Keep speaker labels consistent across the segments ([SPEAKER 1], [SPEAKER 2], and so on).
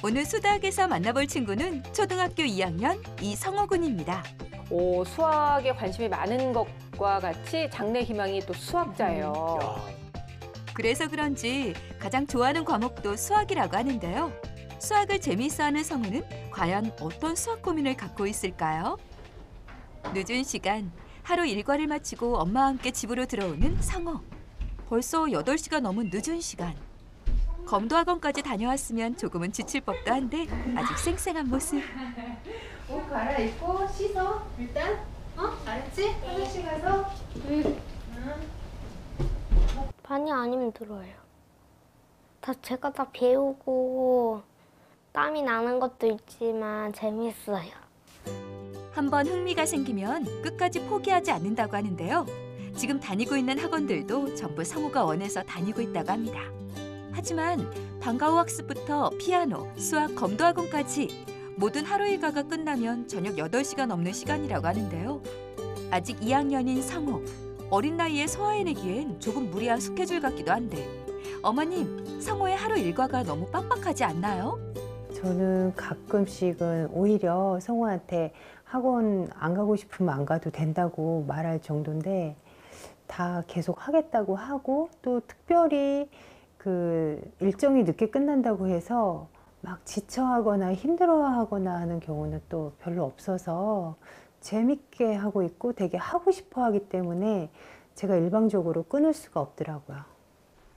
[SPEAKER 1] 오늘 수다학에서 만나볼 친구는 초등학교 2학년 이성호 군입니다.
[SPEAKER 2] 오, 수학에 관심이 많은 것과 같이 장래 희망이 또 수학자예요.
[SPEAKER 1] 그래서 그런지 가장 좋아하는 과목도 수학이라고 하는데요. 수학을 재미있어하는 성우는 과연 어떤 수학 고민을 갖고 있을까요? 늦은 시간, 하루 일과를 마치고 엄마와 함께 집으로 들어오는 성우. 벌써 8시가 넘은 늦은 시간. 검도학원까지 다녀왔으면 조금은 지칠 법도 한데 아직 쌩쌩한 모습.
[SPEAKER 3] 옷 갈아입고 씻어 일단. 알았지? 화장실 가서.
[SPEAKER 4] 많이 안 힘들어요. 제가 다 배우고 땀이 나는 것도 있지만 재밌어요.
[SPEAKER 1] 한번 흥미가 생기면 끝까지 포기하지 않는다고 하는데요. 지금 다니고 있는 학원들도 전부 성우가 원해서 다니고 있다고 합니다. 하지만 방과 후 학습부터 피아노, 수학, 검도학원까지 모든 하루 일과가 끝나면 저녁 8시가 넘는 시간이라고 하는데요. 아직 2학년인 성우, 어린 나이에 소화해내기엔 조금 무리한 스케줄 같기도 한데 어머님, 성우의 하루 일과가 너무 빡빡하지 않나요?
[SPEAKER 5] 저는 가끔씩은 오히려 성우한테 학원 안 가고 싶으면 안 가도 된다고 말할 정도인데 다 계속 하겠다고 하고 또 특별히 그 일정이 늦게 끝난다고 해서 막 지쳐하거나 힘들어하거나 하는 경우는 또 별로 없어서 재밌게 하고 있고 되게 하고 싶어 하기 때문에 제가 일방적으로 끊을 수가 없더라고요.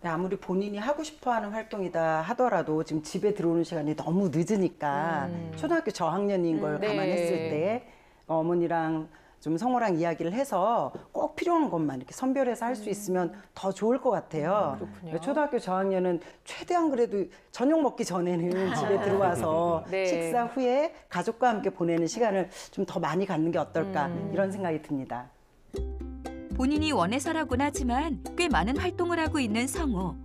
[SPEAKER 6] 아무리 본인이 하고 싶어하는 활동이다 하더라도 지금 집에 들어오는 시간이 너무 늦으니까 초등학교 저학년인 걸
[SPEAKER 2] 네.
[SPEAKER 6] 감안했을 때 어머니랑 좀 성우랑 이야기를 해서 꼭 필요한 것만 이렇게 선별해서 할 수 있으면 더 좋을 것 같아요.
[SPEAKER 2] 그렇군요.
[SPEAKER 6] 초등학교 저학년은 최대한 그래도 저녁 먹기 전에는 집에 들어와서
[SPEAKER 2] 네.
[SPEAKER 6] 식사 후에 가족과 함께 보내는 시간을 좀 더 많이 갖는 게 어떨까 이런 생각이 듭니다.
[SPEAKER 1] 본인이 원해서라곤 하지만 꽤 많은 활동을 하고 있는 성우.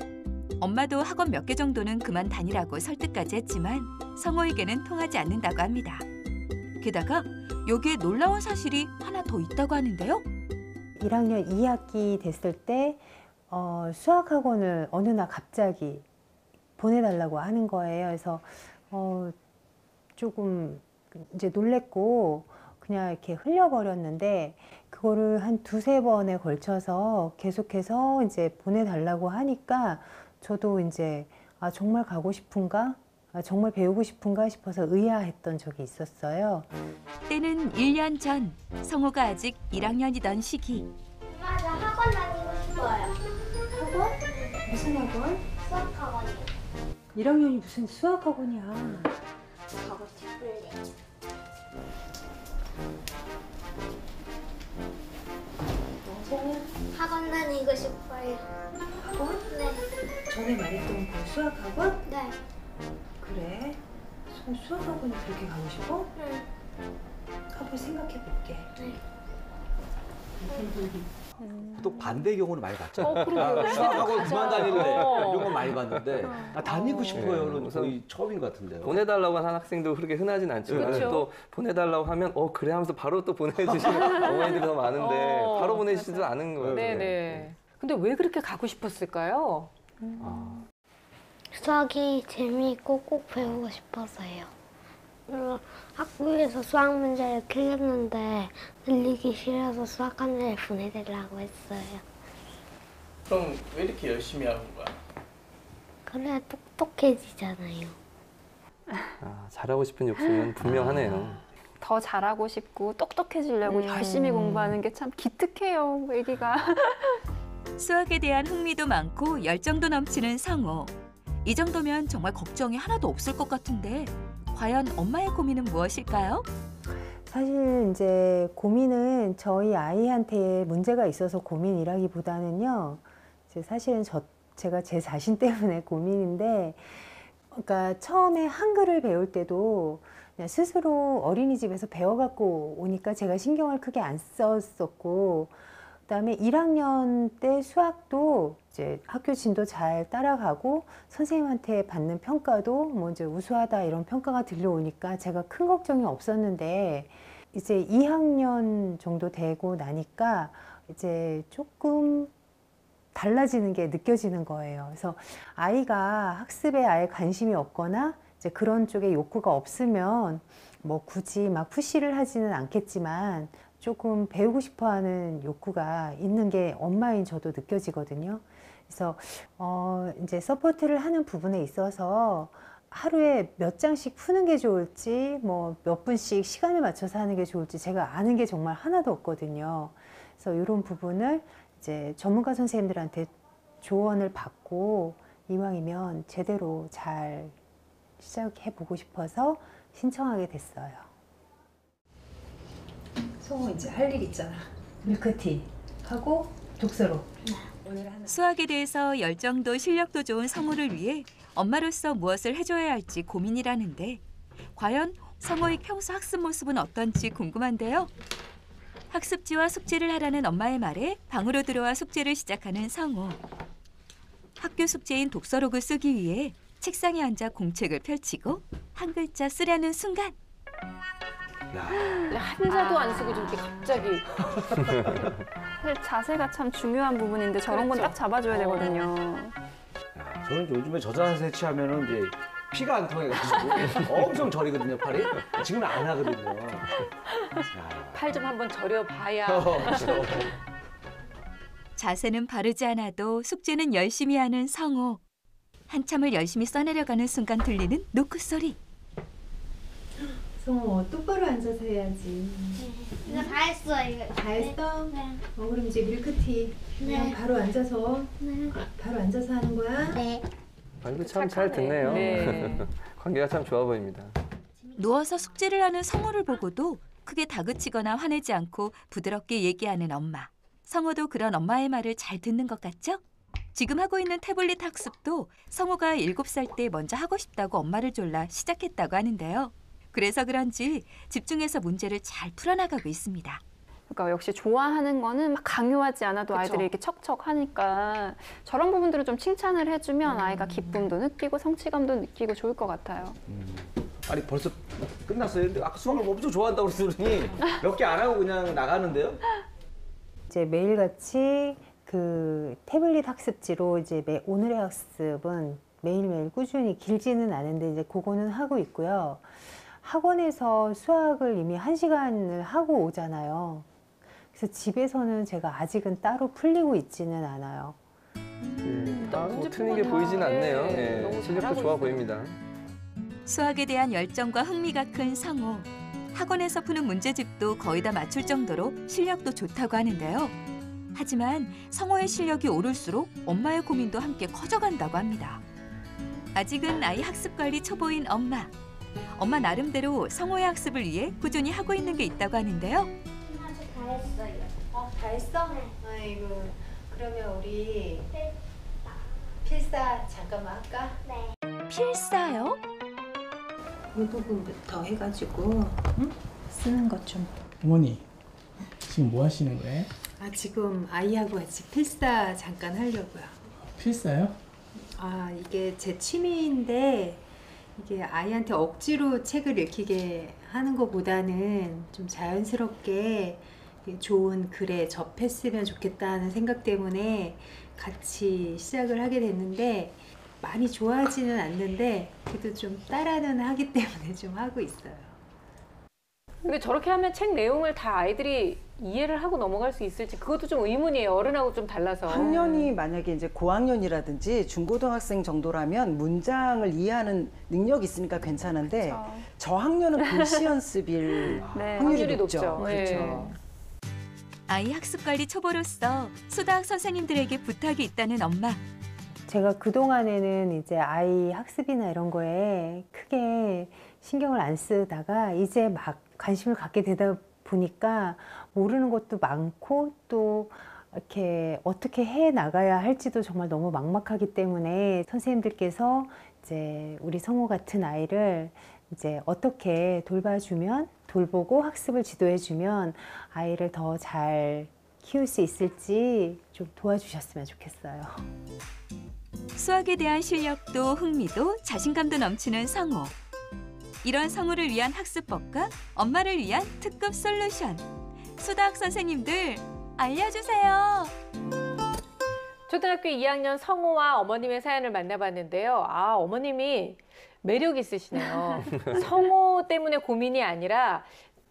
[SPEAKER 1] 엄마도 학원 몇 개 정도는 그만 다니라고 설득까지 했지만 성우에게는 통하지 않는다고 합니다. 게다가 여기에 놀라운 사실이 하나 더 있다고 하는데요.
[SPEAKER 5] 1학년 2학기 됐을 때 수학학원을 어느 날 갑자기 보내달라고 하는 거예요. 그래서 조금 이제 놀랬고 그냥 이렇게 흘려버렸는데 그거를 한 2~3번에 걸쳐서 계속해서 이제 보내달라고 하니까 저도 이제 정말 가고 싶은가? 정말 배우고 싶은가 싶어서 의아했던 적이 있었어요.
[SPEAKER 1] 때는 1년 전 성우가 아직 1학년이던 시기.
[SPEAKER 4] 엄마, 나 학원 다니고 싶어요.
[SPEAKER 5] 학원? 무슨 학원?
[SPEAKER 4] 수학 학원이요.
[SPEAKER 5] 1학년이 무슨 수학학원이야.
[SPEAKER 4] 가고 싶은데. 학원 다니고 싶어요.
[SPEAKER 5] 학원?
[SPEAKER 4] 네.
[SPEAKER 5] 전에 말했던 그 수학학원?
[SPEAKER 4] 네.
[SPEAKER 5] 그래? 수학학원이 그렇게 가고 싶어?
[SPEAKER 4] 응.
[SPEAKER 5] 한번 생각해 볼게.
[SPEAKER 4] 네.
[SPEAKER 7] 또 반대의 경우는 많이 봤죠.
[SPEAKER 2] 그러게요.
[SPEAKER 7] 수학학원 그만 다닐래
[SPEAKER 2] 어.
[SPEAKER 7] 이런 건 많이 봤는데 다니고 싶어요는
[SPEAKER 8] 우선
[SPEAKER 7] 거의 처음인 것 같은데요.
[SPEAKER 8] 보내달라고 하는 학생도 그렇게 흔하진 않지만
[SPEAKER 2] 그렇죠.
[SPEAKER 8] 또 보내달라고 하면 그래 하면서 바로 또 보내주시는 어머니들이 더 많은데 바로 보내시지도 않은 거예요.
[SPEAKER 2] 네네. 근데 왜 그렇게 가고 싶었을까요?
[SPEAKER 4] 수학이 재미있고 꼭 배우고 싶어서요. 학교에서 수학 문제를 틀렸는데 들리기 싫어서 수학 문제를 보내달라고 했어요.
[SPEAKER 9] 그럼 왜 이렇게 열심히 하는 거야?
[SPEAKER 4] 그래야 똑똑해지잖아요.
[SPEAKER 8] 잘하고 싶은 욕심은 분명하네요.
[SPEAKER 10] 더 잘하고 싶고 똑똑해지려고 열심히 공부하는 게 참 기특해요, 애기가.
[SPEAKER 1] 수학에 대한 흥미도 많고 열정도 넘치는 성우. 이 정도면 정말 걱정이 하나도 없을 것 같은데 과연 엄마의 고민은 무엇일까요?
[SPEAKER 5] 사실 이제 고민은 저희 아이한테 문제가 있어서 고민이라기보다는요. 이제 사실은 제가 제 자신 때문에 고민인데, 그러니까 처음에 한글을 배울 때도 그냥 스스로 어린이집에서 배워갖고 오니까 제가 신경을 크게 안 썼었고, 그다음에 1학년 때 수학도 이제 학교 진도 잘 따라가고 선생님한테 받는 평가도 뭐 이제 우수하다 이런 평가가 들려오니까 제가 큰 걱정이 없었는데 이제 2학년 정도 되고 나니까 이제 조금 달라지는 게 느껴지는 거예요. 그래서 아이가 학습에 아예 관심이 없거나 이제 그런 쪽에 욕구가 없으면 뭐 굳이 막 푸시를 하지는 않겠지만 조금 배우고 싶어 하는 욕구가 있는 게 엄마인 저도 느껴지거든요. 그래서 이제 서포트를 하는 부분에 있어서 하루에 몇 장씩 푸는 게 좋을지 뭐 몇 분씩 시간을 맞춰서 하는 게 좋을지 제가 아는 게 정말 하나도 없거든요. 그래서 이런 부분을 이제 전문가 선생님들한테 조언을 받고 이왕이면 제대로 잘 시작해 보고 싶어서 신청하게 됐어요.
[SPEAKER 3] 성우 이제 할 일 있잖아. 밀크티 하고 독서로.
[SPEAKER 1] 수학에 대해서 열정도 실력도 좋은 성우를 위해 엄마로서 무엇을 해줘야 할지 고민이라는데 과연 성우의 평소 학습 모습은 어떤지 궁금한데요. 학습지와 숙제를 하라는 엄마의 말에 방으로 들어와 숙제를 시작하는 성우. 학교 숙제인 독서록을 쓰기 위해 책상에 앉아 공책을 펼치고 한 글자 쓰려는 순간
[SPEAKER 2] 한자도 안 쓰고 저렇게 갑자기.
[SPEAKER 10] 사실 자세가 참 중요한 부분인데 저런 건 딱 잡아줘야 되거든요.
[SPEAKER 7] 저는 요즘에 저자세 취하면은 이제 피가 안 통해가지고 엄청 저리거든요, 팔이. 지금은 안 하거든요.
[SPEAKER 2] 팔 좀 한번 저려봐야.
[SPEAKER 7] 그렇죠.
[SPEAKER 1] 자세는 바르지 않아도 숙제는 열심히 하는 성우. 한참을 열심히 써내려가는 순간 들리는 노크 소리.
[SPEAKER 3] 성우 똑바로 앉아서 해야지.
[SPEAKER 4] 이거 다 했어. 이거
[SPEAKER 3] 다 했어?
[SPEAKER 4] 네.
[SPEAKER 3] 그럼 이제 밀크티 그냥
[SPEAKER 4] 네.
[SPEAKER 3] 바로 앉아서
[SPEAKER 4] 네.
[SPEAKER 3] 바로 앉아서 하는 거야?
[SPEAKER 4] 네.
[SPEAKER 8] 아이고 참 잘 듣네요.
[SPEAKER 2] 네.
[SPEAKER 8] 관계가 참 좋아 보입니다.
[SPEAKER 1] 누워서 숙제를 하는 성우를 보고도 크게 다그치거나 화내지 않고 부드럽게 얘기하는 엄마. 성우도 그런 엄마의 말을 잘 듣는 것 같죠? 지금 하고 있는 태블릿 학습도 성우가 7살 때 먼저 하고 싶다고 엄마를 졸라 시작했다고 하는데요. 그래서 그런지 집중해서 문제를 잘 풀어나가고 있습니다.
[SPEAKER 10] 그러니까 역시 좋아하는 거는 막 강요하지 않아도
[SPEAKER 2] 그쵸.
[SPEAKER 10] 아이들이 이렇게 척척 하니까 저런 부분들을 좀 칭찬을 해주면 아이가 기쁨도 느끼고 성취감도 느끼고 좋을 것 같아요.
[SPEAKER 7] 아니 벌써 끝났어요. 근데 아까 수학을 엄청 좋아한다고 그러더니 몇 개 안 하고 그냥 나가는데요?
[SPEAKER 5] 이제 매일같이 그 태블릿 학습지로 이제 오늘의 학습은 매일매일 꾸준히 길지는 않은데 이제 그거는 하고 있고요. 학원에서 수학을 이미 1시간을 하고 오잖아요. 그래서 집에서는 제가 아직은 따로 풀리고 있지는 않아요.
[SPEAKER 10] 문제
[SPEAKER 8] 틀린 게
[SPEAKER 10] 푸거나.
[SPEAKER 8] 보이진 않네요.
[SPEAKER 2] 네,
[SPEAKER 8] 예,
[SPEAKER 2] 너무
[SPEAKER 8] 실력도
[SPEAKER 2] 잘하고
[SPEAKER 8] 좋아
[SPEAKER 2] 있어요.
[SPEAKER 8] 보입니다.
[SPEAKER 1] 수학에 대한 열정과 흥미가 큰 성우. 학원에서 푸는 문제집도 거의 다 맞출 정도로 실력도 좋다고 하는데요. 하지만 성우의 실력이 오를수록 엄마의 고민도 함께 커져간다고 합니다. 아직은 아이 학습 관리 초보인 엄마. 엄마 나름대로 성우의 학습을 위해 꾸준히 하고 있는 게 있다고 하는데요.
[SPEAKER 4] 다 했어요.
[SPEAKER 3] 다 했어?
[SPEAKER 4] 네.
[SPEAKER 3] 아이고 그러면 우리 필사 잠깐만 할까?
[SPEAKER 4] 네.
[SPEAKER 1] 필사요?
[SPEAKER 3] 이 부분부터 해가지고 쓰는 것 좀.
[SPEAKER 9] 어머니 지금 뭐 하시는 거예요?
[SPEAKER 3] 지금 아이하고 같이 필사 잠깐 하려고요.
[SPEAKER 9] 필사요?
[SPEAKER 3] 이게 제 취미인데 이게 아이한테 억지로 책을 읽히게 하는 것보다는 좀 자연스럽게 좋은 글에 접했으면 좋겠다는 생각 때문에 같이 시작을 하게 됐는데 많이 좋아하지는 않는데 그래도 좀 따라는 하기 때문에 좀 하고 있어요.
[SPEAKER 2] 근데 저렇게 하면 책 내용을 다 아이들이 이해를 하고 넘어갈 수 있을지 그것도 좀 의문이에요. 어른하고 좀 달라서.
[SPEAKER 6] 학년이 만약에 이제 고학년이라든지 중고등학생 정도라면 문장을 이해하는 능력이 있으니까 괜찮은데
[SPEAKER 10] 그렇죠.
[SPEAKER 6] 저학년은 글씨 연습일
[SPEAKER 10] 네.
[SPEAKER 6] 확률이
[SPEAKER 2] 확률이
[SPEAKER 6] 높죠.
[SPEAKER 2] 높죠.
[SPEAKER 6] 그렇죠.
[SPEAKER 2] 네.
[SPEAKER 1] 아이 학습 관리 초보로서 수학 선생님들에게 부탁이 있다는 엄마.
[SPEAKER 5] 제가 그동안에는 이제 아이 학습이나 이런 거에 크게 신경을 안 쓰다가 이제 막 관심을 갖게 되다 보니까 모르는 것도 많고 또 이렇게 어떻게 해 나가야 할지도 정말 너무 막막하기 때문에 선생님들께서 이제 우리 성우 같은 아이를 이제 어떻게 돌봐주면 돌보고 학습을 지도해주면 아이를 더 잘 키울 수 있을지 좀 도와주셨으면 좋겠어요.
[SPEAKER 1] 수학에 대한 실력도 흥미도 자신감도 넘치는 성우. 이런 성우를 위한 학습법과 엄마를 위한 특급 솔루션. 수학 선생님들 알려주세요.
[SPEAKER 2] 초등학교 2학년 성우와 어머님의 사연을 만나봤는데요. 어머님이 매력 있으시네요. 성호 때문에 고민이 아니라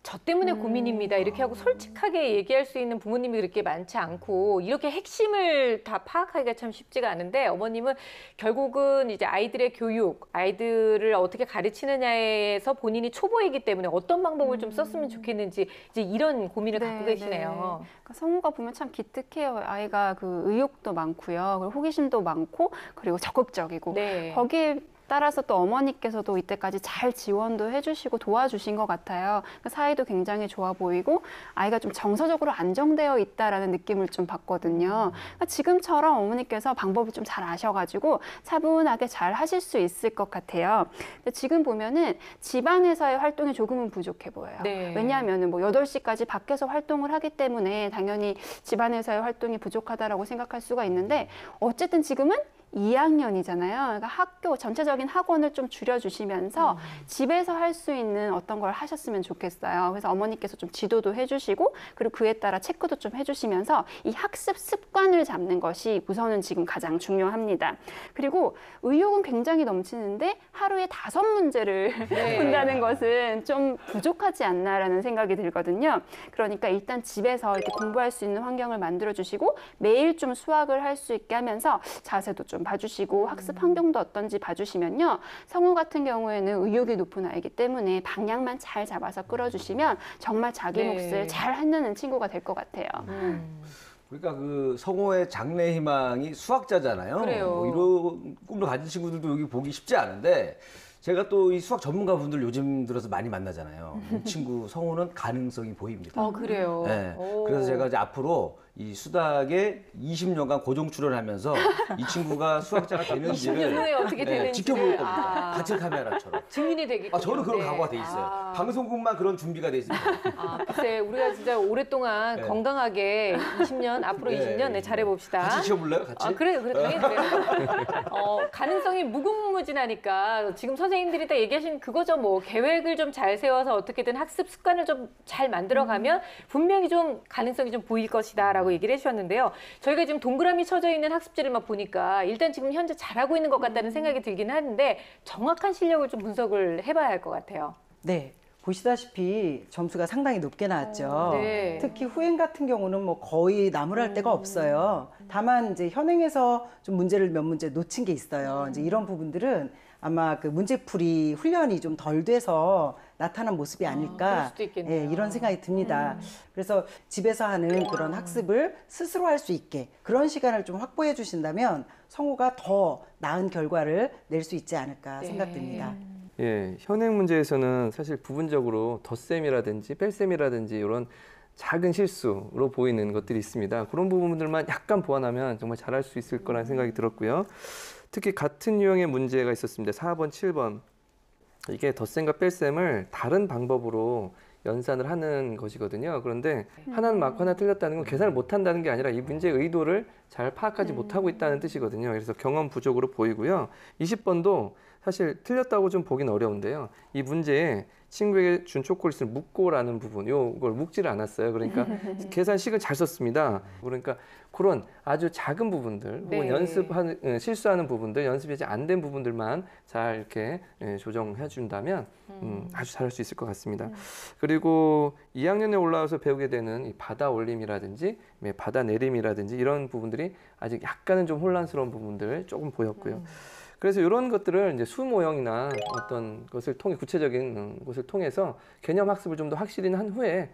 [SPEAKER 2] 저 때문에 고민입니다. 이렇게 하고 솔직하게 얘기할 수 있는 부모님이 그렇게 많지 않고 이렇게 핵심을 다 파악하기가 참 쉽지가 않은데 어머님은 결국은 이제 아이들의 교육, 아이들을 어떻게 가르치느냐에서 본인이 초보이기 때문에 어떤 방법을 좀 썼으면 좋겠는지 이제 이런 고민을 갖고 계시네요.
[SPEAKER 10] 그러니까 성우가 보면 참 기특해요. 아이가 그 의욕도 많고요. 그리고 호기심도 많고 그리고 적극적이고
[SPEAKER 2] 네.
[SPEAKER 10] 거기에 따라서 또 어머니께서도 이때까지 잘 지원도 해주시고 도와주신 것 같아요. 그러니까 사이도 굉장히 좋아 보이고 아이가 좀 정서적으로 안정되어 있다라는 느낌을 좀 받거든요. 그러니까 지금처럼 어머니께서 방법을 좀 잘 아셔가지고 차분하게 잘 하실 수 있을 것 같아요. 근데 지금 보면은 집안에서의 활동이 조금은 부족해 보여요.
[SPEAKER 2] 네.
[SPEAKER 10] 왜냐하면은 뭐 8시까지 밖에서 활동을 하기 때문에 당연히 집안에서의 활동이 부족하다라고 생각할 수가 있는데 어쨌든 지금은 2학년이잖아요. 그러니까 학교 전체적인 학원을 좀 줄여주시면서 집에서 할 수 있는 어떤 걸 하셨으면 좋겠어요. 그래서 어머니께서 좀 지도도 해주시고 그리고 그에 따라 체크도 좀 해주시면서 이 학습 습관을 잡는 것이 우선은 지금 가장 중요합니다. 그리고 의욕은 굉장히 넘치는데 하루에 5문제를
[SPEAKER 2] 네.
[SPEAKER 10] 푼다는 것은 좀 부족하지 않나라는 생각이 들거든요. 그러니까 일단 집에서 이렇게 공부할 수 있는 환경을 만들어주시고 매일 좀 수학을 할 수 있게 하면서 자세도 좀 봐주시고 학습 환경도 어떤지 봐주시면요. 성우 같은 경우에는 의욕이 높은 아이기 때문에 방향만 잘 잡아서 끌어주시면 정말 자기
[SPEAKER 2] 네.
[SPEAKER 10] 몫을 잘 하는 친구가 될 것 같아요.
[SPEAKER 7] 그러니까 그 성호의 장래 희망이 수학자잖아요.
[SPEAKER 2] 그래요.
[SPEAKER 7] 뭐 이런 꿈을 가진 친구들도 여기 보기 쉽지 않은데 제가 또 이 수학 전문가분들 요즘 들어서 많이 만나잖아요. 이 친구 성호는 가능성이 보입니다.
[SPEAKER 2] 그래요.
[SPEAKER 7] 네.
[SPEAKER 2] 오.
[SPEAKER 7] 그래서 제가 이제 앞으로 이 수닥에 20년간 고정 출연하면서 이 친구가 수학자가
[SPEAKER 2] 20년
[SPEAKER 7] 되는지를
[SPEAKER 2] 후에 어떻게 되는지
[SPEAKER 7] 지켜볼 겁니다. 가출 카메라처럼.
[SPEAKER 2] 증인이 되기
[SPEAKER 7] 저는 그런 각오가 돼 있어요. 방송국만 그런 준비가 돼 있습니다.
[SPEAKER 2] 글쎄 우리가 진짜 오랫동안
[SPEAKER 7] 네.
[SPEAKER 2] 건강하게 20년 앞으로
[SPEAKER 7] 네.
[SPEAKER 2] 20년 네, 잘해봅시다.
[SPEAKER 7] 같이 지켜볼래요? 같이?
[SPEAKER 2] 그래 당연히 그래요. 가능성이 무궁무진하니까 지금 선생님들이 다 얘기하신 그거죠. 뭐 계획을 좀 잘 세워서 어떻게든 학습 습관을 좀 잘 만들어가면 분명히 좀 가능성이 좀 보일 것이다라고 얘기를 해주셨는데요. 저희가 지금 동그라미 쳐져 있는 학습지를 막 보니까 일단 지금 현재 잘하고 있는 것 같다는 생각이 들긴 하는데 정확한 실력을 좀 분석을 해봐야 할 것 같아요.
[SPEAKER 6] 네. 보시다시피 점수가 상당히 높게 나왔죠.
[SPEAKER 2] 네.
[SPEAKER 6] 특히 후행 같은 경우는 뭐 거의 나무랄 데가 없어요. 다만 이제 현행에서 좀 문제를 몇 문제 놓친 게 있어요. 이제 이런 부분들은 아마 그 문제풀이 훈련이 좀 덜 돼서 나타난 모습이
[SPEAKER 2] 그럴
[SPEAKER 6] 아닐까
[SPEAKER 2] 수도 있겠네요.
[SPEAKER 6] 이런 생각이 듭니다. 그래서 집에서 하는 그런 학습을 스스로 할 수 있게 그런 시간을 좀 확보해 주신다면 성우가 더 나은 결과를 낼 수 있지 않을까 생각됩니다.
[SPEAKER 8] 예, 현행 문제에서는 사실 부분적으로 덧셈이라든지 뺄셈이라든지 이런 작은 실수로 보이는 것들이 있습니다. 그런 부분들만 약간 보완하면 정말 잘할 수 있을 거라는 생각이 들었고요. 특히 같은 유형의 문제가 있었습니다. 4번, 7번. 이게 덧셈과 뺄셈을 다른 방법으로 연산을 하는 것이거든요. 그런데 하나는 맞고 하나 틀렸다는 건 계산을 못한다는 게 아니라 이 문제의 의도를 잘 파악하지 못하고 있다는 뜻이거든요. 그래서 경험 부족으로 보이고요. 20번도 사실 틀렸다고 좀 보긴 어려운데요. 이 문제에 친구에게 준 초콜릿을 묶고라는 부분, 요걸 묶지를 않았어요. 그러니까 계산식은 잘 썼습니다. 그러니까 그런 아주 작은 부분들, 혹은 실수하는 부분들, 연습이 안 된 부분들만 잘 이렇게 조정해 준다면 아주 잘할 수 있을 것 같습니다. 그리고 2학년에 올라와서 배우게 되는 이 받아 올림이라든지 받아 내림이라든지 이런 부분들이 아직 약간은 좀 혼란스러운 부분들 조금 보였고요. 그래서 이런 것들을 이제 수 모형이나 어떤 것을 통해 구체적인 것을 통해서 개념 학습을 좀 더 확실히 한 후에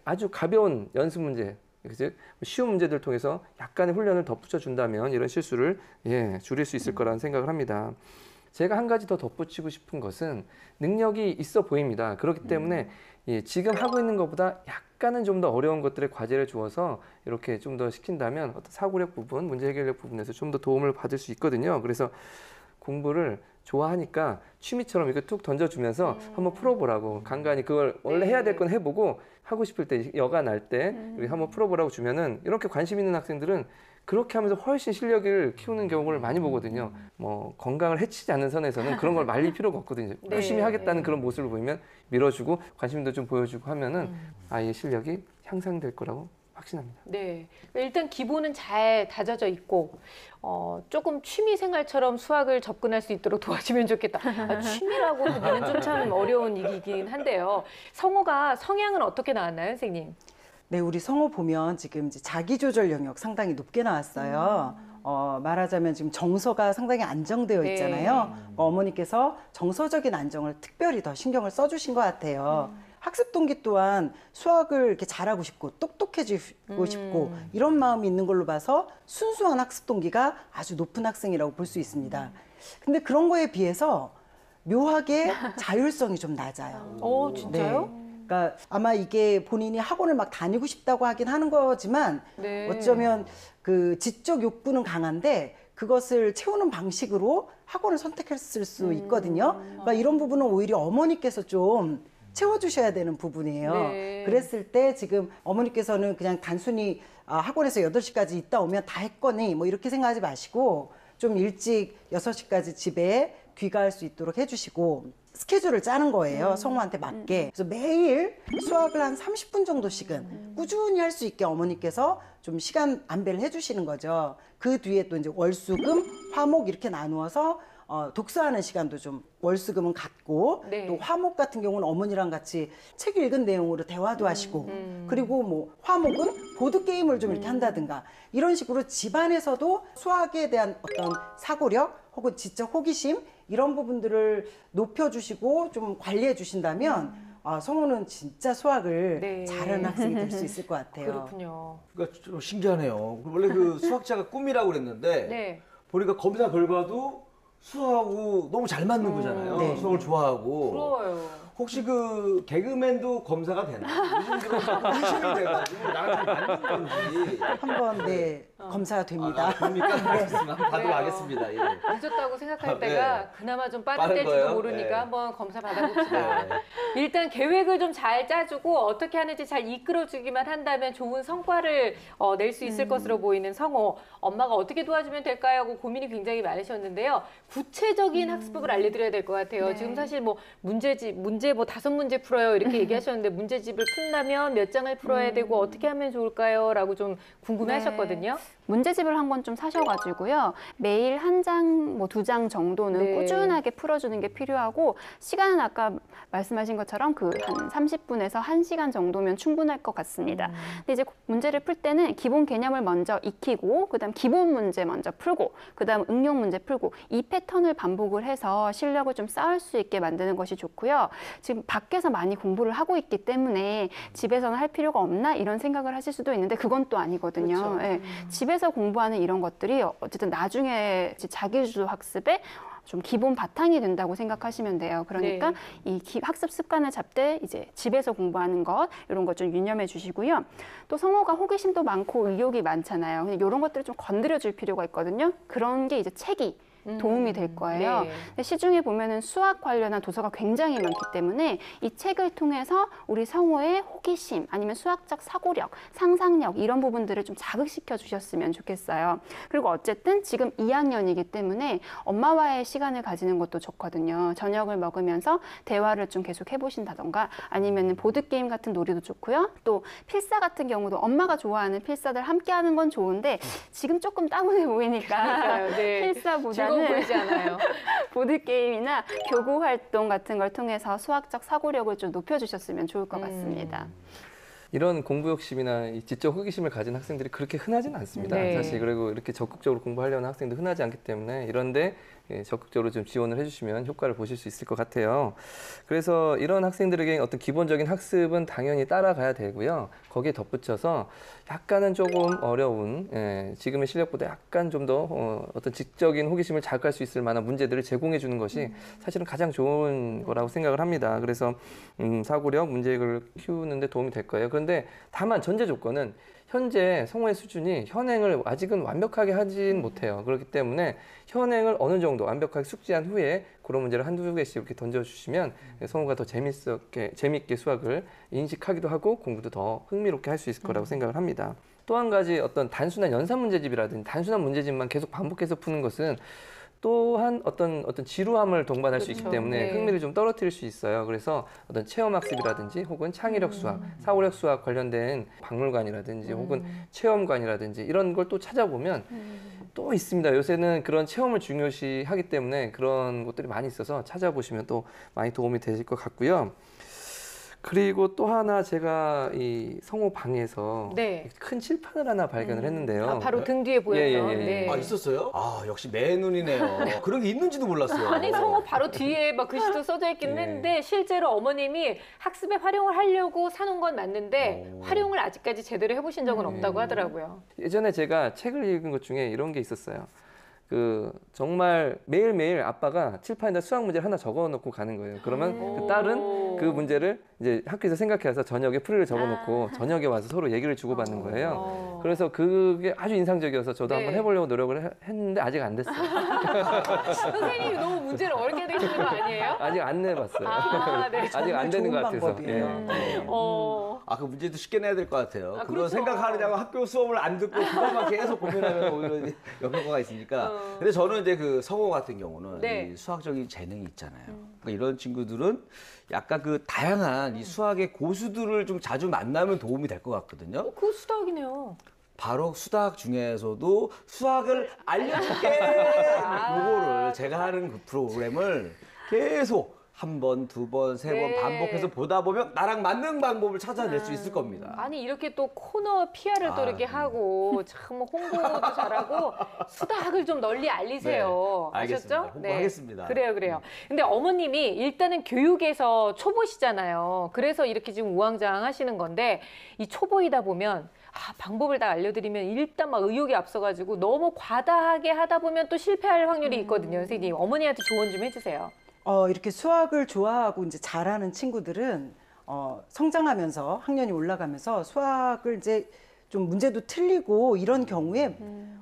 [SPEAKER 8] 아주 가벼운 연습 문제, 즉 쉬운 문제들 통해서 약간의 훈련을 덧붙여 준다면 이런 실수를 줄일 수 있을 거라는 생각을 합니다. 제가 한 가지 더 덧붙이고 싶은 것은 능력이 있어 보입니다. 그렇기 때문에 지금 하고 있는 것보다 약간은 좀 더 어려운 것들의 과제를 주어서 이렇게 좀 더 시킨다면 어떤 사고력 부분, 문제 해결력 부분에서 좀 더 도움을 받을 수 있거든요. 그래서 공부를 좋아하니까 취미처럼 이렇게 툭 던져주면서 한번 풀어보라고 간간히 그걸 원래 해야 될 건 해보고 하고 싶을 때 여가 날 때 한번 풀어보라고 주면은 이렇게 관심 있는 학생들은 그렇게 하면서 훨씬 실력을 키우는 경우를 많이 보거든요. 뭐 건강을 해치지 않는 선에서는 그런 걸 말릴 필요가 없거든요. 열심히 하겠다는 그런 모습을 보이면 밀어주고 관심도 좀 보여주고 하면은 아이의 실력이 향상될 거라고 확신합니다.
[SPEAKER 2] 네. 일단 기본은 잘 다져져 있고, 조금 취미 생활처럼 수학을 접근할 수 있도록 도와주면 좋겠다. 취미라고 보기는 좀 참 어려운 일이긴 한데요. 성호가 성향은 어떻게 나왔나요, 선생님?
[SPEAKER 6] 네, 우리 성호 보면 지금 이제 자기조절 영역 상당히 높게 나왔어요. 말하자면 지금 정서가 상당히 안정되어
[SPEAKER 2] 네.
[SPEAKER 6] 있잖아요. 어머니께서 정서적인 안정을 특별히 더 신경을 써주신 것 같아요. 학습 동기 또한 수학을 이렇게 잘하고 싶고 똑똑해지고 싶고 이런 마음이 있는 걸로 봐서 순수한 학습 동기가 아주 높은 학생이라고 볼 수 있습니다. 근데 그런 거에 비해서 묘하게 자율성이 좀 낮아요.
[SPEAKER 2] 진짜요?
[SPEAKER 6] 네. 그러니까 아마 이게 본인이 학원을 막 다니고 싶다고 하긴 하는 거지만
[SPEAKER 2] 네.
[SPEAKER 6] 어쩌면 그 지적 욕구는 강한데 그것을 채우는 방식으로 학원을 선택했을 수 있거든요. 그러니까 이런 부분은 오히려 어머니께서 좀 채워주셔야 되는 부분이에요.
[SPEAKER 2] 네.
[SPEAKER 6] 그랬을 때 지금 어머니께서는 그냥 단순히 학원에서 8시까지 있다 오면 다 했거니 뭐 이렇게 생각하지 마시고 좀 일찍 6시까지 집에 귀가할 수 있도록 해주시고 스케줄을 짜는 거예요. 성우한테 맞게. 그래서 매일 수학을 한 30분 정도씩은 꾸준히 할 수 있게 어머니께서 좀 시간 안배를 해주시는 거죠. 그 뒤에 또 이제 월수금, 화목 이렇게 나누어서 독서하는 시간도 좀 월수금은 갖고
[SPEAKER 2] 네.
[SPEAKER 6] 또 화목 같은 경우는 어머니랑 같이 책 읽은 내용으로 대화도 하시고 그리고 뭐 화목은 보드게임을 좀 이렇게 한다든가 이런 식으로 집안에서도 수학에 대한 어떤 사고력 혹은 지적 호기심 이런 부분들을 높여주시고 좀 관리해 주신다면 성우는 진짜 수학을
[SPEAKER 2] 네.
[SPEAKER 6] 잘하는 학생이 될 수 있을 것 같아요.
[SPEAKER 2] 그렇군요.
[SPEAKER 7] 그러니까 좀 신기하네요. 원래 그 수학자가 꿈이라고 그랬는데
[SPEAKER 2] 네.
[SPEAKER 7] 보니까 검사 결과도 수학하고 너무 잘 맞는 거잖아요.
[SPEAKER 6] 네.
[SPEAKER 7] 수학을 좋아하고.
[SPEAKER 2] 부러워요.
[SPEAKER 7] 혹시 그 개그맨도 검사가 되나? 요즘 들어 의심이 돼가지고 나랑 잘 맞는 건지.
[SPEAKER 6] 한번 네 검사가 됩니다.
[SPEAKER 7] 됩니까? 알겠습니다. 한번 받으러
[SPEAKER 2] 그래요.
[SPEAKER 7] 가겠습니다. 예.
[SPEAKER 2] 늦었다고 생각할
[SPEAKER 7] 네.
[SPEAKER 2] 때가 그나마 좀
[SPEAKER 7] 빠른
[SPEAKER 2] 빠듯할지도
[SPEAKER 7] 거예요?
[SPEAKER 2] 모르니까
[SPEAKER 7] 네.
[SPEAKER 2] 한번 검사 받아봅시다.
[SPEAKER 7] 네.
[SPEAKER 2] 일단 계획을 좀 잘 짜주고 어떻게 하는지 잘 이끌어주기만 한다면 좋은 성과를 낼 수 있을 것으로 보이는 성호. 엄마가 어떻게 도와주면 될까요? 하고 고민이 굉장히 많으셨는데요. 구체적인 학습법을 알려드려야 될 것 같아요.
[SPEAKER 1] 네.
[SPEAKER 2] 지금 사실 뭐 문제 뭐 5문제 풀어요 이렇게 얘기하셨는데 문제집을 푼다면 몇 장을 풀어야 되고 어떻게 하면 좋을까요? 라고 좀 궁금해하셨거든요.
[SPEAKER 10] 문제집을 한 권 좀 사셔가지고요. 매일 한 장, 뭐 2장 정도는
[SPEAKER 2] 네.
[SPEAKER 10] 꾸준하게 풀어주는 게 필요하고 시간은 아까 말씀하신 것처럼 그 한 30분에서 1시간 정도면 충분할 것 같습니다. 근데 이제 문제를 풀 때는 기본 개념을 먼저 익히고 그다음 기본 문제 먼저 풀고 그다음 응용 문제 풀고 이 패턴을 반복을 해서 실력을 좀 쌓을 수 있게 만드는 것이 좋고요. 지금 밖에서 많이 공부를 하고 있기 때문에 집에서는 할 필요가 없나 이런 생각을 하실 수도 있는데 그건 또 아니거든요.
[SPEAKER 2] 그렇죠.
[SPEAKER 10] 예. 집에서 공부하는 이런 것들이 어쨌든 나중에 자기주도 학습에 좀 기본 바탕이 된다고 생각하시면 돼요. 그러니까
[SPEAKER 2] 네.
[SPEAKER 10] 이 학습 습관을 잡되 이제 집에서 공부하는 것 이런 것 좀 유념해 주시고요. 또 성호가 호기심도 많고 의욕이 많잖아요. 근데 이런 것들을 좀 건드려 줄 필요가 있거든요. 그런 게 이제 책이 도움이 될 거예요.
[SPEAKER 2] 네.
[SPEAKER 10] 근데 시중에 보면은 수학 관련한 도서가 굉장히 많기 때문에 이 책을 통해서 우리 성호의 호기심 아니면 수학적 사고력, 상상력 이런 부분들을 좀 자극시켜 주셨으면 좋겠어요. 그리고 어쨌든 지금 2학년이기 때문에 엄마와의 시간을 가지는 것도 좋거든요. 저녁을 먹으면서 대화를 좀 계속 해보신다던가 아니면 보드게임 같은 놀이도 좋고요. 또 필사 같은 경우도 엄마가 좋아하는 필사들 함께 하는 건 좋은데 지금 조금 따분해 보이니까
[SPEAKER 2] 네.
[SPEAKER 10] 필사보다는
[SPEAKER 2] 즐거워 보이지 않아요.
[SPEAKER 10] 보드게임이나 교구 활동 같은 걸 통해서 수학적 사고력을 좀 높여주셨으면 좋을 것 같습니다.
[SPEAKER 8] 이런 공부 욕심이나 이 지적 호기심을 가진 학생들이 그렇게 흔하지는 않습니다.
[SPEAKER 2] 네.
[SPEAKER 8] 사실 그리고 이렇게 적극적으로 공부하려는 학생도 흔하지 않기 때문에 이런데 적극적으로 좀 지원을 해주시면 효과를 보실 수 있을 것 같아요. 그래서 이런 학생들에게 어떤 기본적인 학습은 당연히 따라가야 되고요. 거기에 덧붙여서 약간은 조금 어려운 지금의 실력보다 약간 좀 더 어떤 지적인 호기심을 자극할 수 있을 만한 문제들을 제공해 주는 것이 사실은 가장 좋은 거라고 생각을 합니다. 그래서 사고력, 문제를 키우는 데 도움이 될 거예요. 그런데 다만 전제 조건은 현재 성호의 수준이 현행을 아직은 완벽하게 하진 못해요. 그렇기 때문에 현행을 어느 정도 완벽하게 숙지한 후에 그런 문제를 한두 개씩 이렇게 던져주시면 성호가 더 재미있게 수학을 인식하기도 하고 공부도 더 흥미롭게 할 수 있을 거라고 생각을 합니다. 또 한 가지 어떤 단순한 연산 문제집이라든지 단순한 문제집만 계속 반복해서 푸는 것은 또한 어떤 지루함을 동반할 수 있기
[SPEAKER 2] 그렇죠.
[SPEAKER 8] 때문에
[SPEAKER 2] 네.
[SPEAKER 8] 흥미를 좀 떨어뜨릴 수 있어요. 그래서 어떤 체험학습이라든지 혹은 창의력 수학, 사고력 수학 관련된 박물관이라든지 혹은 체험관이라든지 이런 걸 또 찾아보면 또 있습니다. 요새는 그런 체험을 중요시하기 때문에 그런 곳들이 많이 있어서 찾아보시면 또 많이 도움이 되실 것 같고요. 그리고 또 하나 제가 이 성호 방에서
[SPEAKER 2] 네.
[SPEAKER 8] 큰 칠판을 하나 발견을 했는데요.
[SPEAKER 2] 아, 바로 등 뒤에 보였던.
[SPEAKER 8] 예.
[SPEAKER 2] 네.
[SPEAKER 7] 아, 있었어요? 아, 역시 맨눈이네요. 그런 게 있는지도 몰랐어요.
[SPEAKER 2] 아니 성호 바로 뒤에 막 글씨도 써져 있긴
[SPEAKER 7] 네.
[SPEAKER 2] 했는데 실제로 어머님이 학습에 활용을 하려고 사놓은 건 맞는데 활용을 아직까지 제대로 해보신 적은 없다고 하더라고요.
[SPEAKER 8] 예전에 제가 책을 읽은 것 중에 이런 게 있었어요. 그 정말 매일매일 아빠가 칠판에다 수학 문제를 하나 적어놓고 가는 거예요. 그러면 그 딸은 그 문제를 이제 학교에서 생각해서 저녁에 풀이를 적어놓고 저녁에 와서 서로 얘기를 주고받는 거예요. 그래서 그게 아주 인상적이어서 저도
[SPEAKER 2] 네.
[SPEAKER 8] 한번 해보려고 노력을 했는데 아직 안 됐어요.
[SPEAKER 2] 선생님이 너무 문제를 어렵게 내시는 거 아니에요?
[SPEAKER 8] 아직 안 내봤어요.
[SPEAKER 2] 아, 네.
[SPEAKER 8] 아직 안 되는 것
[SPEAKER 6] 좋은
[SPEAKER 8] 같아서.
[SPEAKER 6] 방법이에요.
[SPEAKER 7] 아, 그 문제도 쉽게 내야 될 것 같아요. 그거
[SPEAKER 2] 그렇죠.
[SPEAKER 7] 생각하느냐고 학교 수업을 안 듣고 그것만 계속 고민하면 오히려 역효과가 있으니까. 근데 저는 이제 그 성호 같은 경우는
[SPEAKER 2] 네.
[SPEAKER 7] 이 수학적인 재능이 있잖아요. 그러니까 이런 친구들은 약간 그 다양한 이 수학의 고수들을 좀 자주 만나면 도움이 될 것 같거든요.
[SPEAKER 2] 그거 수학이네요.
[SPEAKER 7] 바로 수학 중에서도 수학을 알려줄게. 요거를 제가 하는 그 프로그램을 계속 한 번, 두 번, 세 번
[SPEAKER 2] 네.
[SPEAKER 7] 반복해서 보다 보면 나랑 맞는 방법을 찾아낼 수 있을 겁니다.
[SPEAKER 2] 아니 이렇게 또 코너 PR을 또 이렇게 하고 참 홍보도 잘하고 수학을 좀 널리 알리세요.
[SPEAKER 7] 네, 알겠습니다.
[SPEAKER 2] 아셨죠?
[SPEAKER 7] 홍보하겠습니다.
[SPEAKER 2] 그래요. 근데 어머님이 일단은 교육에서 초보시잖아요. 그래서 이렇게 지금 우왕좌왕하시는 건데 이 초보이다 보면 방법을 다 알려드리면 일단 막 의욕이 앞서가지고 너무 과다하게 하다 보면 또 실패할 확률이 있거든요. 선생님 어머니한테 조언 좀 해주세요.
[SPEAKER 6] 이렇게 수학을 좋아하고 이제 잘하는 친구들은 성장하면서 학년이 올라가면서 수학을 이제 좀 문제도 틀리고 이런 경우에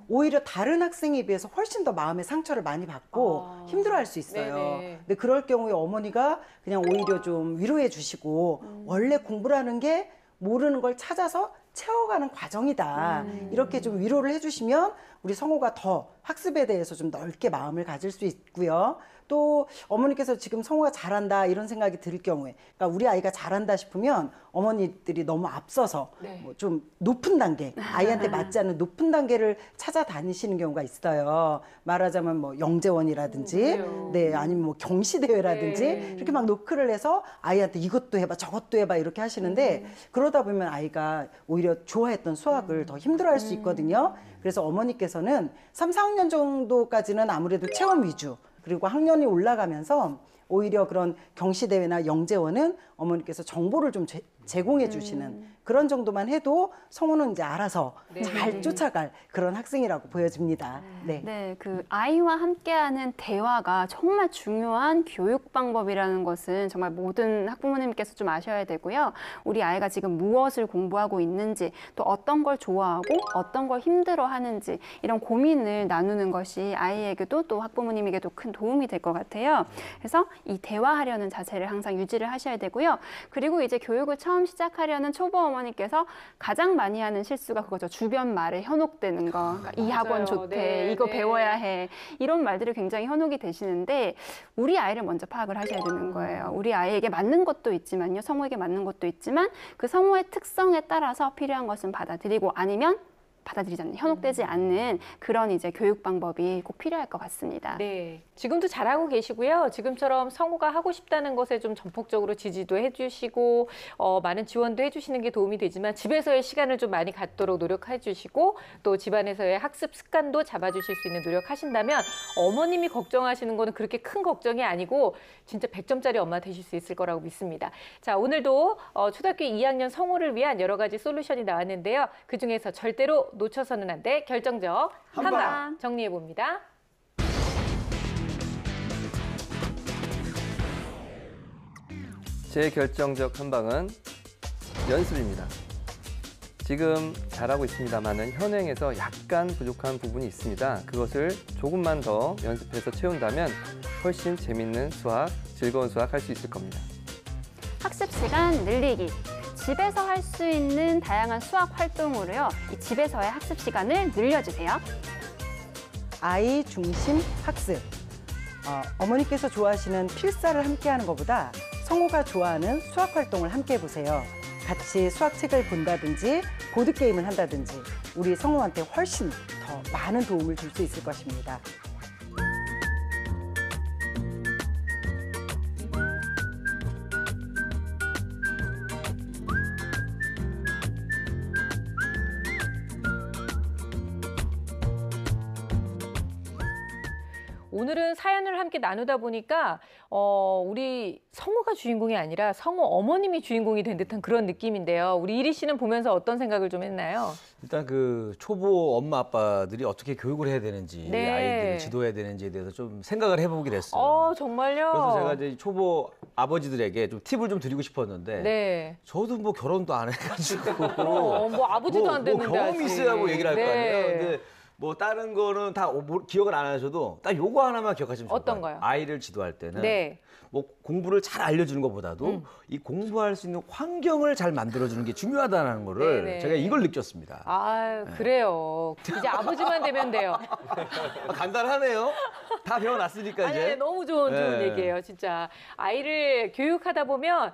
[SPEAKER 6] 오히려 다른 학생에 비해서 훨씬 더 마음의 상처를 많이 받고 힘들어할 수 있어요.
[SPEAKER 2] 네네.
[SPEAKER 6] 근데 그럴 경우에 어머니가 그냥 오히려 좀 위로해 주시고 원래 공부라는 게 모르는 걸 찾아서 채워가는 과정이다. 이렇게 좀 위로를 해주시면 우리 성호가 더 학습에 대해서 좀 넓게 마음을 가질 수 있고요. 또 어머니께서 지금 성호가 잘한다 이런 생각이 들 경우에, 그러니까 우리 아이가 잘한다 싶으면 어머니들이 너무 앞서서
[SPEAKER 2] 네.
[SPEAKER 6] 뭐 좀 높은 단계, 아이한테 맞지 않는 높은 단계를 찾아다니시는 경우가 있어요. 말하자면 뭐 영재원이라든지, 네, 아니면 뭐 경시대회라든지
[SPEAKER 2] 네.
[SPEAKER 6] 이렇게 막 노크를 해서 아이한테 이것도 해봐, 저것도 해봐 이렇게 하시는데 그러다 보면 아이가 오히려 좋아했던 수학을 더 힘들어할 수 있거든요. 그래서 어머니께서는 3, 4학년 정도까지는 아무래도 체험 위주, 그리고 학년이 올라가면서 오히려 그런 경시대회나 영재원은 어머니께서 정보를 좀 제공해 주시는 그런 정도만 해도 성호는 이제 알아서 잘 쫓아갈 그런 학생이라고 보여집니다. 네.
[SPEAKER 10] 네, 그 아이와 함께하는 대화가 정말 중요한 교육 방법이라는 것은 정말 모든 학부모님께서 좀 아셔야 되고요. 우리 아이가 지금 무엇을 공부하고 있는지, 또 어떤 걸 좋아하고 어떤 걸 힘들어하는지 이런 고민을 나누는 것이 아이에게도 또 학부모님에게도 큰 도움이 될 것 같아요. 그래서 이 대화하려는 자세를 항상 유지를 하셔야 되고요. 그리고 이제 교육을 처음 시작하려는 초보 어머니께서 가장 많이 하는 실수가 그거죠. 주변 말에 현혹되는 거. 그러니까 이 학원 좋대,
[SPEAKER 2] 네,
[SPEAKER 10] 이거
[SPEAKER 2] 네.
[SPEAKER 10] 배워야 해. 이런 말들이 굉장히 현혹이 되시는데 우리 아이를 먼저 파악을 하셔야 되는 거예요. 우리 아이에게 맞는 것도 있지만요. 성호에게 맞는 것도 있지만 그 성호의 특성에 따라서 필요한 것은 받아들이고 아니면 받아들이지 않는, 현혹되지 않는 그런 이제 교육 방법이 꼭 필요할 것 같습니다.
[SPEAKER 2] 네, 지금도 잘하고 계시고요. 지금처럼 성호가 하고 싶다는 것에 좀 전폭적으로 지지도 해주시고 많은 지원도 해주시는 게 도움이 되지만 집에서의 시간을 좀 많이 갖도록 노력해주시고 또 집안에서의 학습 습관도 잡아주실 수 있는 노력하신다면 어머님이 걱정하시는 거는 그렇게 큰 걱정이 아니고 진짜 100점짜리 엄마 되실 수 있을 거라고 믿습니다. 자, 오늘도 초등학교 2학년 성호를 위한 여러 가지 솔루션이 나왔는데요. 그중에서 절대로 놓쳐서는 안 돼 결정적 한방 정리해 봅니다.
[SPEAKER 8] 제 결정적 한방은 연습입니다. 지금 잘하고 있습니다만은 현행에서 약간 부족한 부분이 있습니다. 그것을 조금만 더 연습해서 채운다면 훨씬 재밌는 수학, 즐거운 수학 할 수 있을 겁니다.
[SPEAKER 10] 학습 시간 늘리기. 집에서 할 수 있는 다양한 수학 활동으로요. 이 집에서의 학습 시간을 늘려주세요.
[SPEAKER 6] 아이 중심 학습. 어머니께서 좋아하시는 필사를 함께 하는 것보다 성우가 좋아하는 수학 활동을 함께 해보세요. 같이 수학책을 본다든지 보드게임을 한다든지 우리 성우한테 훨씬 더 많은 도움을 줄 수 있을 것입니다.
[SPEAKER 2] 오늘은 사연을 함께 나누다 보니까 우리 성우가 주인공이 아니라 성우 어머님이 주인공이 된 듯한 그런 느낌인데요. 우리 이리 씨는 보면서 어떤 생각을 좀 했나요?
[SPEAKER 7] 일단 그 초보 엄마 아빠들이 어떻게 교육을 해야 되는지
[SPEAKER 2] 네.
[SPEAKER 7] 아이들을 지도해야 되는지에 대해서 좀 생각을 해보게 됐어요.
[SPEAKER 2] 정말요?
[SPEAKER 7] 그래서 제가 이제 초보 아버지들에게 좀 팁을 좀 드리고 싶었는데
[SPEAKER 2] 네.
[SPEAKER 7] 저도 뭐 결혼도 안 해가지고
[SPEAKER 2] 뭐 아버지도 안 됐는데
[SPEAKER 7] 경험이
[SPEAKER 2] 아직.
[SPEAKER 7] 있어야 뭐 얘기를 할 거
[SPEAKER 2] 네.
[SPEAKER 7] 아니에요. 근데 뭐 다른 거는 다 기억을 안 하셔도 딱 요거 하나만 기억하시면 좋을 것
[SPEAKER 2] 어떤
[SPEAKER 7] 같아요.
[SPEAKER 2] 거요?
[SPEAKER 7] 아이를 지도할 때는
[SPEAKER 2] 네.
[SPEAKER 7] 뭐 공부를 잘 알려주는 것보다도 이 공부할 수 있는 환경을 잘 만들어주는 게 중요하다는 거를
[SPEAKER 2] 네네.
[SPEAKER 7] 제가 이걸 느꼈습니다.
[SPEAKER 2] 그래요. 이제 아버지만 되면 돼요.
[SPEAKER 7] 간단하네요. 다 배워놨으니까 이제.
[SPEAKER 2] 너무 좋은
[SPEAKER 7] 네.
[SPEAKER 2] 얘기예요, 진짜. 아이를 교육하다 보면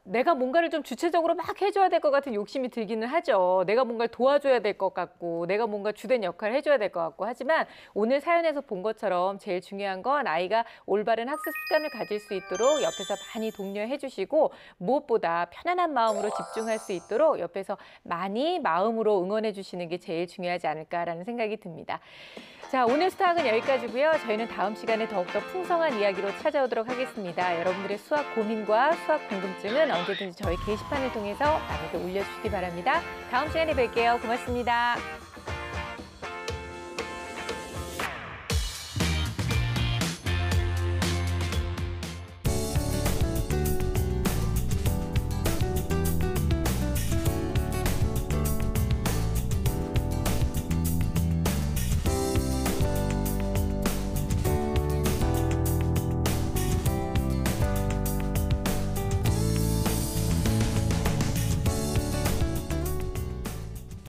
[SPEAKER 2] 내가 뭔가를 좀 주체적으로 막 해줘야 될 것 같은 욕심이 들기는 하죠. 내가 뭔가를 도와줘야 될 것 같고, 내가 뭔가 주된 역할을 해줘야 될 것 같고. 하지만 오늘 사연에서 본 것처럼 제일 중요한 건 아이가 올바른 학습 습관을 가질 수 있도록 옆에서 많이 독려해 주시고, 무엇보다 편안한 마음으로 집중할 수 있도록 옆에서 많이 마음으로 응원해 주시는 게 제일 중요하지 않을까라는 생각이 듭니다. 자, 오늘 수학은 여기까지고요. 저희는 다음 시간에 더욱더 풍성한 이야기로 찾아오도록 하겠습니다. 여러분들의 수학 고민과 수학 궁금증은 언제든지 저희 게시판을 통해서 많이들 올려주시기 바랍니다. 다음 시간에 뵐게요. 고맙습니다.